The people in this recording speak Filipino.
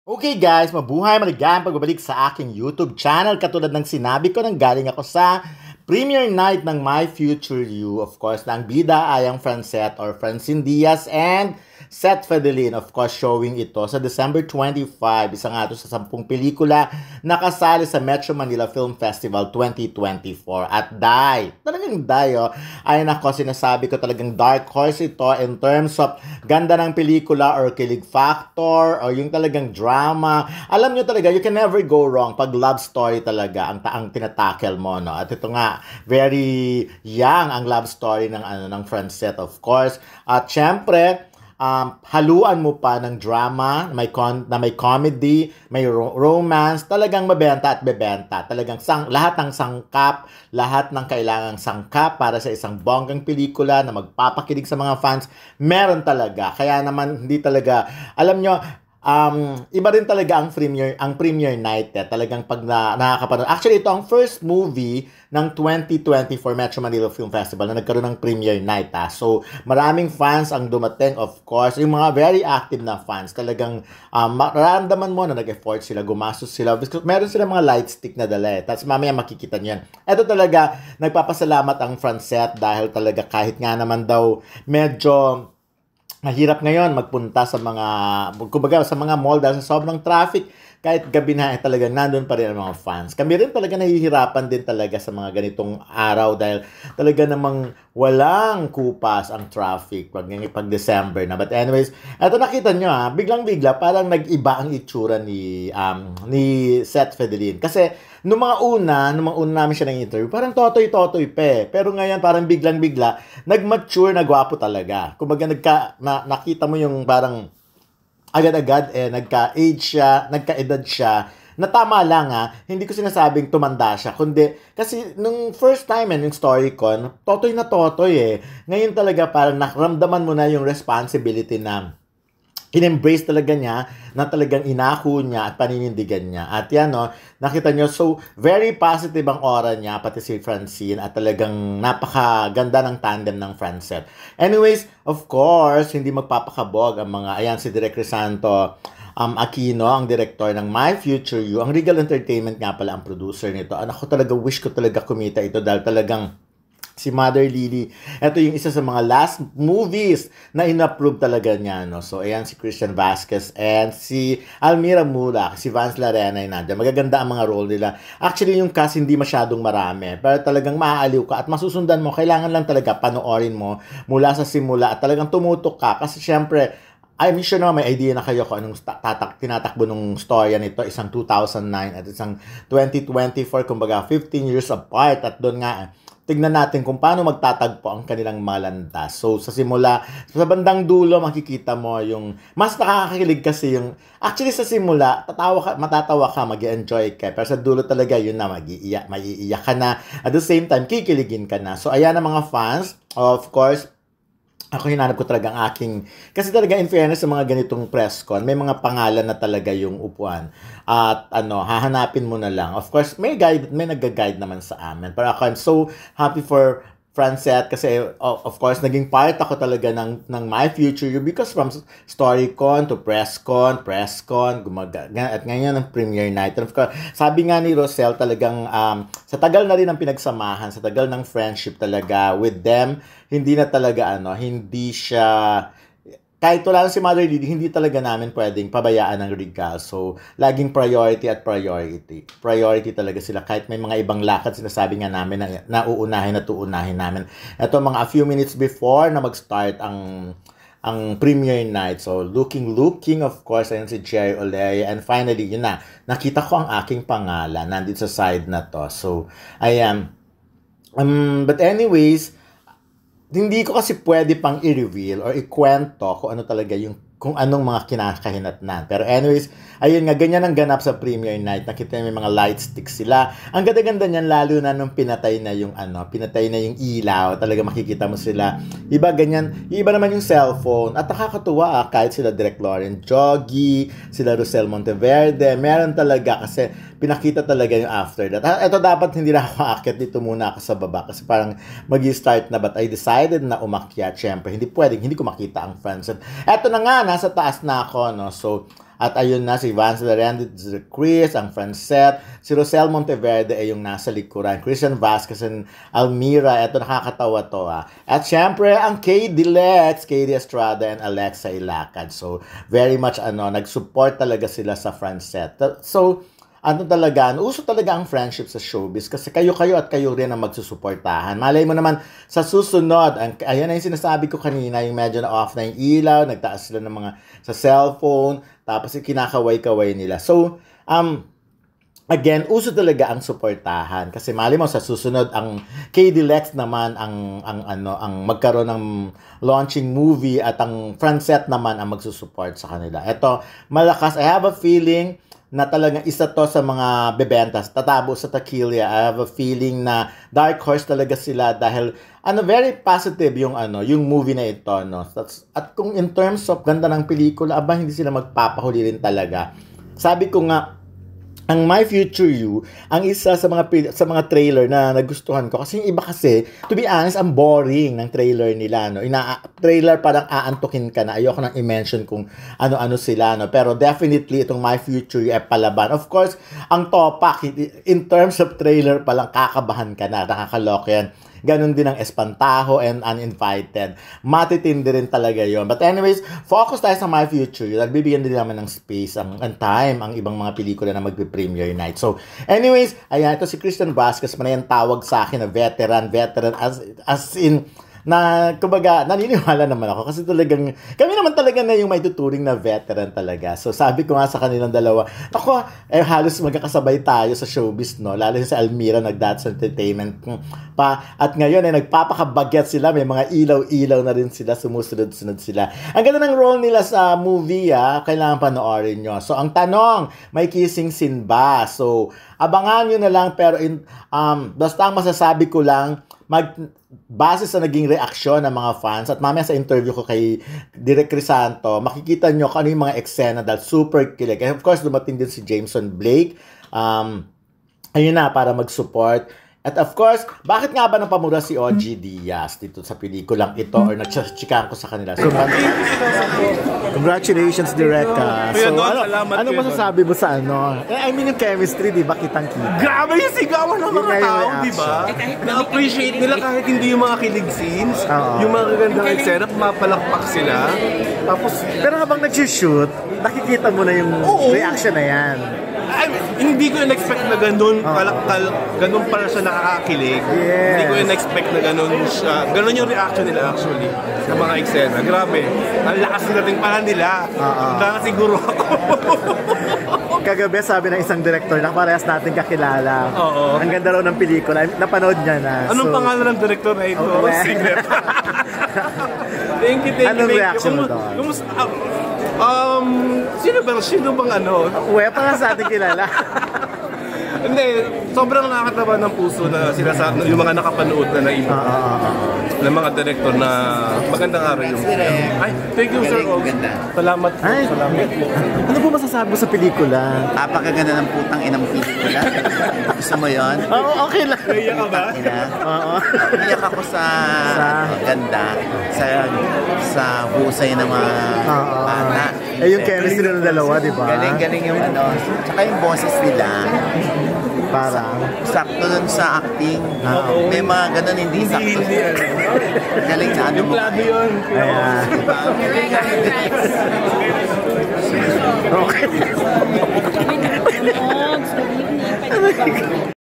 Okay guys, mabuhay, maligayang pagbabalik sa aking YouTube channel. Katulad ng sinabi ko, nang galing ako sa premiere night ng My Future You. Of course, na ang bida ay ang Francet or Francine Diaz and Seth Fedelin. Of course, showing ito sa December 25. Isa nga ito sa 10 pelikula na kasali sa Metro Manila Film Festival 2024. At talagang oh. Ay nako, sinasabi ko talagang dark horse ito in terms of ganda ng pelikula or kilig factor or yung talagang drama. Alam nyo talaga, you can never go wrong pag love story talaga ang tinatakel mo, no? At ito nga, very young ang love story ng Francet, of course. At syempre, haluan mo pa ng drama na may comedy, may romance, talagang mabenta at bebenta. Talagang lahat ng sangkap, lahat ng kailangang sangkap para sa isang bonggang pelikula na magpapakilig sa mga fans, meron talaga. Kaya naman hindi talaga, alam nyo, iba rin talaga ang premiere night. Talagang pag nakakapanood. Actually, ito ang first movie ng 2024 Metro Manila Film Festival na nagkaroon ng premiere night. So, maraming fans ang dumating, of course. Yung mga very active na fans, talagang mararamdaman mo na nag-effort sila, gumastos sila. Meron sila mga light stick na dala. Tapos mamaya makikita niyan. Ito talaga, nagpapasalamat ang Francet dahil talaga kahit nga naman daw medyo mahirap ngayon magpunta sa mga mall dahil sa sobrang traffic. Kahit gabi na talaga nandun pa rin ang mga fans. Kami rin talaga nahihirapan din talaga sa mga ganitong araw dahil talaga namang walang kupas ang traffic pag December na. But anyways, eto nakita nyo biglang-bigla parang nag-iba ang itsura ni Seth Fedelin. Kasi nung mga una namin siya ng interview, parang totoy-totoy Pero ngayon parang biglang-bigla nag-mature na gwapo talaga. Kumbaga nakita mo yung parang agad-agad nagka-age siya, nagka-edad siya, na tama lang hindi ko sinasabing tumanda siya, kundi, kasi nung first time yung story ko, totoy na totoy Ngayon talaga parang nakaramdaman mo na yung responsibility na in-embrace talaga niya, na talagang inako niya at paninindigan niya. At yan, nakita nyo, so very positive ang aura niya, pati si Francine, at talagang napakaganda ng tandem ng Francet. Anyways, of course, hindi magpapakabog ang mga, si Direk Crisanto Aquino, ang director ng My Future You. Ang Regal Entertainment nga pala ang producer nito. Ako talaga, wish ko talaga kumita ito dahil talagang si Mother Lily, ito yung isa sa mga last movies na in-approve talaga niya, So, ayan si Christian Vasquez and si Almira Mura, si Vance Larena ay nandiyan. Magaganda ang mga role nila. Actually, yung cast hindi masyadong marami, pero talagang maaaliw ka at masusundan mo. Kailangan lang talaga panoorin mo mula sa simula at talagang tumutok ka. Kasi syempre, I'm sure na may idea na kayo kung anong tinatakbo ng storya nito. Isang 2009 at isang 2024, kumbaga 15 years apart. At doon nga, tignan natin kung paano magtatagpo ang kanilang malandas. So, sa simula, sa bandang dulo, makikita mo yung, mas nakakakilig kasi yung, actually sa simula, matatawa ka, mag-enjoy ka. Pero sa dulo talaga, yun na, maiiyak ka na. At the same time, kikiligin ka na. So, ayan ang mga fans, of course, ako hinanap ko talaga ang aking, kasi talaga in fairness sa mga ganitong press con, may mga pangalan na talaga yung upuan. At hahanapin mo na lang. Of course, may nag-guide naman sa amin. Pero ako, I'm so happy for Francet kasi of course naging part ako talaga ng My Future You because from StoryCon to PressCon, at ngayon ang premiere night. And of course, sabi nga ni Rosel talagang sa tagal na rin ang pinagsamahan, sa tagal ng friendship talaga with them, hindi na talaga hindi siya, kahit wala na si Mother Lily, hindi talaga namin pwedeng pabayaan ng Regal. So, laging priority at priority. Priority talaga sila. Kahit may mga ibang lakad, sinasabi nga namin na uunahin at uunahin namin. Ito mga a few minutes before na mag-start ang premiere night. So, looking, of course, ayun si Jerry Olea. And finally, yun na, nakita ko ang aking pangalan. Nandito sa side na to. So, ayan. But anyways, hindi ko kasi pwede pang i-reveal or ikwento kung ano talaga kung anong mga kinakahinatnan. Pero anyways, ayun nga, ganyan ang ganap sa premiere night. Nakita may mga light sticks sila. Ang ganda-ganda niyan, lalo na nung pinatay na yung ilaw. Talaga makikita mo sila. Iba ganyan, iba naman yung cellphone. At nakakatuwa kahit sila Direk Lauren Jogi, sila Rosel Monteverde, meron talaga kasi pinakita talaga yung after that. Ito dapat hindi na ako aakyat, dito muna ako sa baba kasi parang mag-start na, but I decided na umakyat. Syempre, hindi ko makita ang friends. Ito na nga, nasa taas na ako, So, At ayun na, si Vance Larendi, si Chris, ang Francette, si Rosel Monteverde ay yung nasa likuran, Christian Vasquez and Almira, eto nakakatawa to At syempre, ang KD Lex, KD Estrada and Alexa Ilacad. So, very much nag-support talaga sila sa Francette. So, uso talaga ang friendship sa showbiz kasi kayo at kayo rin ang magsusuportahan. Malay mo naman sa susunod, ayan na yung sinasabi ko kanina, yung medyo na off na yung ilaw, nagtaas sila ng mga sa cellphone, tapos kinakaway-kaway nila. So, again, uso talaga ang suportahan kasi malay mo sa susunod ang KD Lex naman ang magkaroon ng launching movie at ang Francette naman ang magsusupport sa kanila. Ito, malakas. I have a feeling na talagang isa to sa mga bebentas, tatabo sa Taquilla. I have a feeling na dark horse talaga sila dahil very positive yung movie na ito, no. At kung in terms of ganda ng pelikula, hindi sila magpapahuli rin talaga. Sabi ko nga, ang My Future You, ang isa sa mga trailer na nagustuhan ko. Kasi yung iba kasi, to be honest, ang boring ng trailer nila. No? Trailer parang aantukin ka na. Ayoko nang i-mention kung ano-ano sila. No? Pero definitely, itong My Future You ay palaban. Of course, ang topak, in terms of trailer palang kakabahan ka na. Nakakaloko yan. Ganon din ang Espantajo and Uninvited. Matitindi rin talaga yon. But anyways, focus tayo sa My Future. Nagbibigyan din naman ng space, ang time, ang ibang mga pelikula na magbe-premiere night. So, anyways, ayan, ito si Christian Vasquez, man tawag sa akin na veteran as in, na kumbaga naniniwala naman ako kasi talagang kami naman talaga na yung may tuturing na veteran talaga. So sabi ko nga sa kanilang dalawa, ako halos magkakasabay tayo sa showbiz, no, lalo sa Almira nag-That's Entertainment pa, at ngayon ay nagpapakabagyat sila, may mga ilaw-ilaw na rin sila, sumusunod-sunod sila. Ang ganda ng role nila sa movie, kailangan panoorin nyo. So ang tanong, may kissing scene ba? So abangan nyo na lang, pero basta ang masasabi ko lang, base sa naging reaksyon ng mga fans, at mamaya sa interview ko kay Direk Crisanto, makikita nyo kung ano yung mga eksena dahil super kilig. And of course, dumating din si Jameson Blake. Ayun na, para mag-support. At of course, bakit nga ba napamura si OG Diaz dito sa pelikulang ito or nagchichikahan ko sa kanila? So, congratulations, Direk. So, ano masasabi mo sa I mean, yung chemistry, di ba? Kitang-kita. Grabe yung sigawan ng mga tao, di ba? Na-appreciate nila kahit hindi yung mga kilig scenes, yung mga gandang eksena, mapalakpak sila. Tapos, pero habang nag-shoot, nakikita mo na yung reaction na yan. Hindi ko in-expect na ganun, ganun para siya nakakakilig. Yes. Hindi ko in-expect na ganun siya. Ganun yung reaction nila actually sa mga eksena. Grabe. Ang lakas na rin pala nila. Kaya siguro ako. Kagabi sabi ng isang director na parehas natin kakilala. Ang ganda raw ng pelikula. Napanood niya na. Anong pangalan ng director na ito? Secret. Thank you. Anong reaction mo doon? Sino bang para sa ating kilala. Hindi, sobrang nakakatawa ng puso na yung mga nakapanood na iba. Ng mga director na magandang araw yung ay, thank you sir. Salamat po. Salamat po. Ano po masasabi mo sa pelikula? Napakaganda ng putang inang pelikula. Gusto mo yun? Oo, okay lang. Naiyak ka ba? Naiyak ako sa ganda, sa husay ng mga bata. Yung chemistry ng dalawa, di ba? Galing yung tsaka yung boses nila. Parang sakto dun sa acting. May mga ganun hindi sakto. Galing na yung plado yun. Okay.